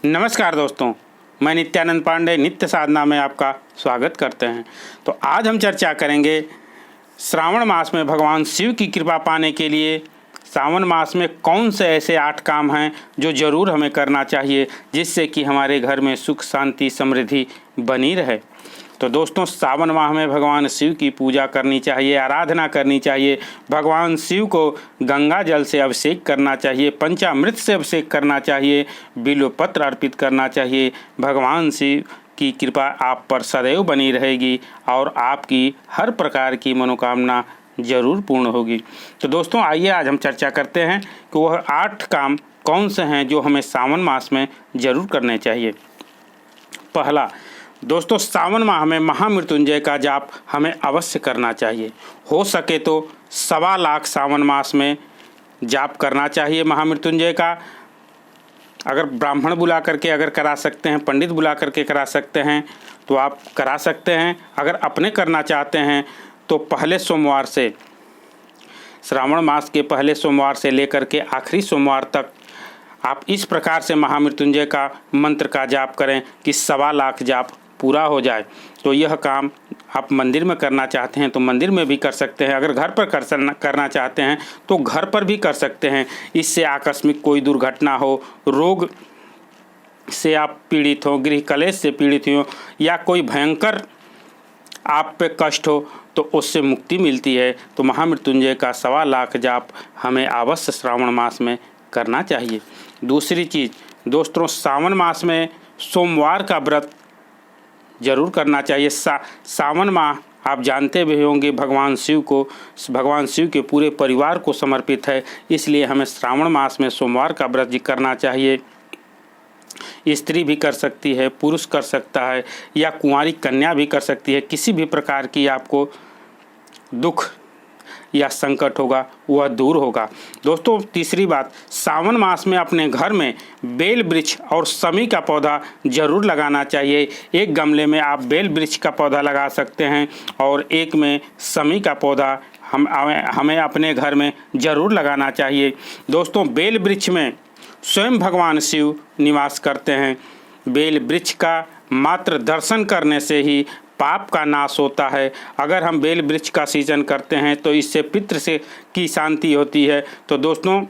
नमस्कार दोस्तों, मैं नित्यानंद पांडे नित्य साधना में आपका स्वागत करते हैं। तो आज हम चर्चा करेंगे श्रावण मास में भगवान शिव की कृपा पाने के लिए सावन मास में कौन से ऐसे 8 काम हैं जो ज़रूर हमें करना चाहिए, जिससे कि हमारे घर में सुख शांति समृद्धि बनी रहे। तो दोस्तों, सावन माह में भगवान शिव की पूजा करनी चाहिए, आराधना करनी चाहिए। भगवान शिव को गंगा जल से अभिषेक करना चाहिए, पंचामृत से अभिषेक करना चाहिए, बिल्वपत्र अर्पित करना चाहिए। भगवान शिव की कृपा आप पर सदैव बनी रहेगी और आपकी हर प्रकार की मनोकामना जरूर पूर्ण होगी। तो दोस्तों, आइए आज हम चर्चा करते हैं कि वह 8 काम कौन से हैं जो हमें सावन मास में ज़रूर करने चाहिए। पहला, दोस्तों, सावन माह में महामृत्युंजय का जाप हमें अवश्य करना चाहिए। हो सके तो 1.25 लाख सावन मास में जाप करना चाहिए महामृत्युंजय का। अगर ब्राह्मण बुला करके अगर करा सकते हैं, पंडित बुला करके करा सकते हैं तो आप करा सकते हैं। अगर अपने करना चाहते हैं तो पहले सोमवार से, श्रावण मास के पहले सोमवार से लेकर के आखिरी सोमवार तक आप इस प्रकार से महामृत्युंजय का मंत्र का जाप करें कि 1.25 लाख जाप पूरा हो जाए। तो यह काम आप मंदिर में करना चाहते हैं तो मंदिर में भी कर सकते हैं। अगर घर पर करना चाहते हैं तो घर पर भी कर सकते हैं। इससे आकस्मिक कोई दुर्घटना हो, रोग से आप पीड़ित हो, गृह कलेश से पीड़ित हो या कोई भयंकर आप पे कष्ट हो तो उससे मुक्ति मिलती है। तो महामृत्युंजय का 1.25 लाख जाप हमें अवश्य श्रावण मास में करना चाहिए। दूसरी चीज़ दोस्तों, सावन मास में सोमवार का व्रत जरूर करना चाहिए। सावन माह आप जानते भी होंगे भगवान शिव के पूरे परिवार को समर्पित है, इसलिए हमें श्रावण मास में सोमवार का व्रत करना चाहिए। स्त्री भी कर सकती है, पुरुष कर सकता है या कुंवारी कन्या भी कर सकती है। किसी भी प्रकार की आपको दुख या संकट होगा वह दूर होगा। दोस्तों, तीसरी बात, सावन मास में अपने घर में बेल वृक्ष और समी का पौधा जरूर लगाना चाहिए। एक गमले में आप बेल वृक्ष का पौधा लगा सकते हैं और एक में समी का पौधा हमें अपने घर में जरूर लगाना चाहिए। दोस्तों, बेल वृक्ष में स्वयं भगवान शिव निवास करते हैं। बेल वृक्ष का मात्र दर्शन करने से ही पाप का नाश होता है। अगर हम बेल वृक्ष का सींचन करते हैं तो इससे पितृ से की शांति होती है। तो दोस्तों,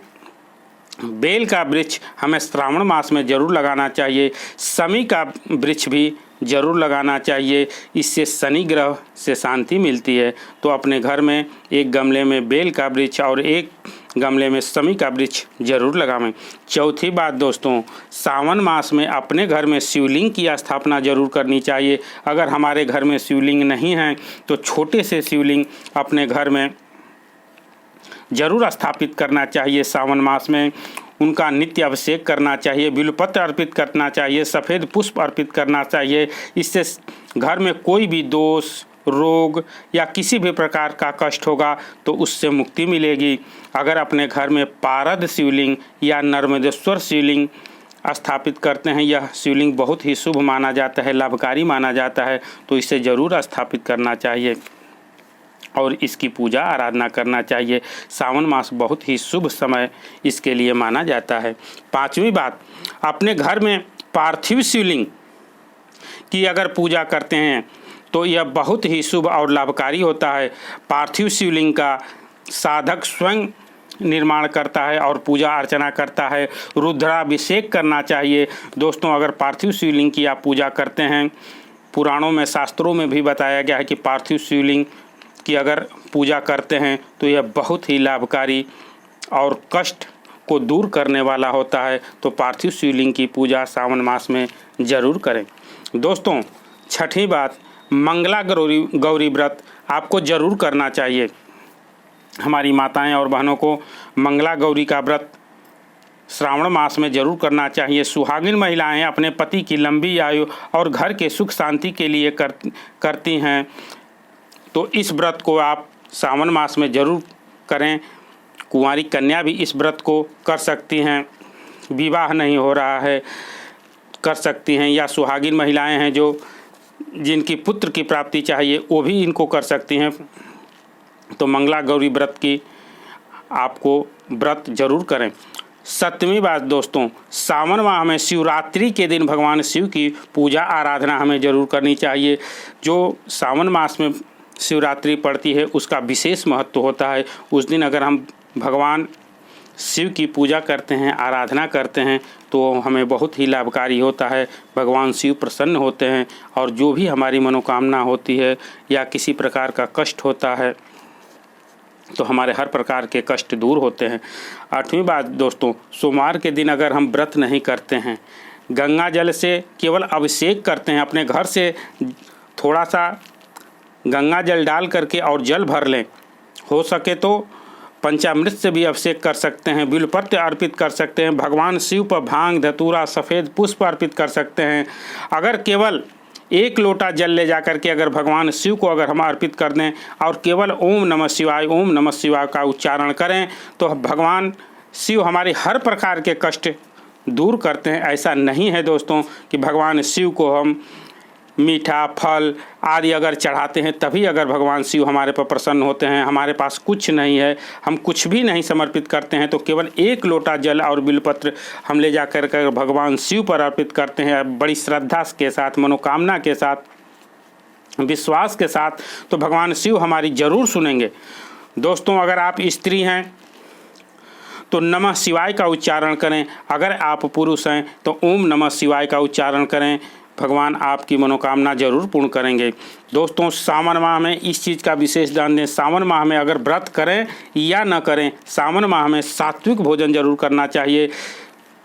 बेल का वृक्ष हमें श्रावण मास में जरूर लगाना चाहिए। समी का वृक्ष भी जरूर लगाना चाहिए, इससे शनि ग्रह से शांति मिलती है। तो अपने घर में एक गमले में बेल का वृक्ष और एक गमले में समी का वृक्ष जरूर लगावें। चौथी बात दोस्तों, सावन मास में अपने घर में शिवलिंग की स्थापना जरूर करनी चाहिए। अगर हमारे घर में शिवलिंग नहीं है तो छोटे से शिवलिंग अपने घर में जरूर स्थापित करना चाहिए। सावन मास में उनका नित्य अभिषेक करना चाहिए, बिल्वपत्र अर्पित करना चाहिए, सफ़ेद पुष्प अर्पित करना चाहिए। इससे घर में कोई भी दोष, रोग या किसी भी प्रकार का कष्ट होगा तो उससे मुक्ति मिलेगी। अगर अपने घर में पारद शिवलिंग या नर्मदेश्वर शिवलिंग स्थापित करते हैं, यह शिवलिंग बहुत ही शुभ माना जाता है, लाभकारी माना जाता है, तो इसे ज़रूर स्थापित करना चाहिए और इसकी पूजा आराधना करना चाहिए। सावन मास बहुत ही शुभ समय इसके लिए माना जाता है। 5वीं बात, अपने घर में पार्थिव शिवलिंग की अगर पूजा करते हैं तो यह बहुत ही शुभ और लाभकारी होता है। पार्थिव शिवलिंग का साधक स्वयं निर्माण करता है और पूजा अर्चना करता है। रुद्राभिषेक करना चाहिए। दोस्तों, अगर पार्थिव शिवलिंग की आप पूजा करते हैं, पुराणों में शास्त्रों में भी बताया गया है कि पार्थिव शिवलिंग की अगर पूजा करते हैं तो यह बहुत ही लाभकारी और कष्ट को दूर करने वाला होता है। तो पार्थिव शिवलिंग की पूजा सावन मास में ज़रूर करें। दोस्तों, 6ठी बात, मंगला गौरी व्रत आपको ज़रूर करना चाहिए। हमारी माताएं और बहनों को मंगला गौरी का व्रत श्रावण मास में जरूर करना चाहिए। सुहागिन महिलाएं अपने पति की लंबी आयु और घर के सुख शांति के लिए करती हैं, तो इस व्रत को आप सावन मास में जरूर करें। कुंवारी कन्या भी इस व्रत को कर सकती हैं, विवाह नहीं हो रहा है कर सकती हैं, या सुहागिन महिलाएं हैं जो जिनकी पुत्र की प्राप्ति चाहिए वो भी इनको कर सकती हैं। तो मंगला गौरी व्रत की आपको व्रत जरूर करें। 7वीं बात दोस्तों, सावन माह में शिवरात्रि के दिन भगवान शिव की पूजा आराधना हमें ज़रूर करनी चाहिए। जो सावन मास में शिवरात्रि पड़ती है उसका विशेष महत्व होता है। उस दिन अगर हम भगवान शिव की पूजा करते हैं, आराधना करते हैं तो हमें बहुत ही लाभकारी होता है। भगवान शिव प्रसन्न होते हैं और जो भी हमारी मनोकामना होती है या किसी प्रकार का कष्ट होता है तो हमारे हर प्रकार के कष्ट दूर होते हैं। 8वीं बात दोस्तों, सोमवार के दिन अगर हम व्रत नहीं करते हैं, गंगा जल से केवल अभिषेक करते हैं, अपने घर से थोड़ा सा गंगा जल डाल करके और जल भर लें, हो सके तो पंचामृत से भी अभिषेक कर सकते हैं, बिल्वपत्र अर्पित कर सकते हैं, भगवान शिव पर भांग धतूरा सफ़ेद पुष्प अर्पित कर सकते हैं। अगर केवल 1 लोटा जल ले जा करके अगर भगवान शिव को अगर हम अर्पित कर दें और केवल ओम नमः शिवाय का उच्चारण करें तो भगवान शिव हमारे हर प्रकार के कष्ट दूर करते हैं। ऐसा नहीं है दोस्तों कि भगवान शिव को हम मीठा फल आदि अगर चढ़ाते हैं तभी अगर भगवान शिव हमारे पर प्रसन्न होते हैं। हमारे पास कुछ नहीं है, हम कुछ भी नहीं समर्पित करते हैं तो केवल 1 लोटा जल और बिल्वपत्र हम ले जा कर भगवान शिव पर अर्पित करते हैं बड़ी श्रद्धा के साथ, मनोकामना के साथ, विश्वास के साथ, तो भगवान शिव हमारी ज़रूर सुनेंगे। दोस्तों अगर आप स्त्री हैं तो नमः शिवाय का उच्चारण करें, अगर आप पुरुष हैं तो ओम नमः शिवाय का उच्चारण करें, भगवान आपकी मनोकामना जरूर पूर्ण करेंगे। दोस्तों सावन माह में इस चीज़ का विशेष ध्यान दें, सावन माह में अगर व्रत करें या न करें, सावन माह में सात्विक भोजन जरूर करना चाहिए।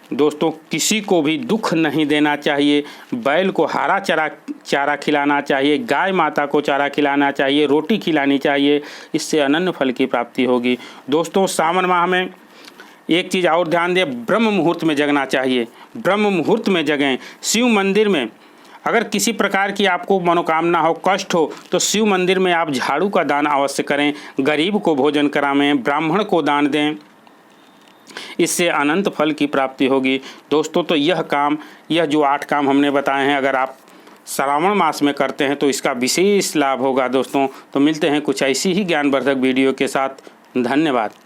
दोस्तों किसी को भी दुख नहीं देना चाहिए, बैल को हरा चारा खिलाना चाहिए, गाय माता को चारा खिलाना चाहिए, रोटी खिलानी चाहिए, इससे अनन्य फल की प्राप्ति होगी। दोस्तों सावन माह में एक चीज़ और ध्यान दें, ब्रह्म मुहूर्त में जगना चाहिए, ब्रह्म मुहूर्त में जगें। शिव मंदिर में अगर किसी प्रकार की आपको मनोकामना हो, कष्ट हो तो शिव मंदिर में आप झाड़ू का दान अवश्य करें, गरीब को भोजन करावें, ब्राह्मण को दान दें, इससे अनंत फल की प्राप्ति होगी। दोस्तों तो यह जो 8 काम हमने बताए हैं अगर आप श्रावण मास में करते हैं तो इसका विशेष लाभ होगा। दोस्तों तो मिलते हैं कुछ ऐसी ही ज्ञानवर्धक वीडियो के साथ। धन्यवाद।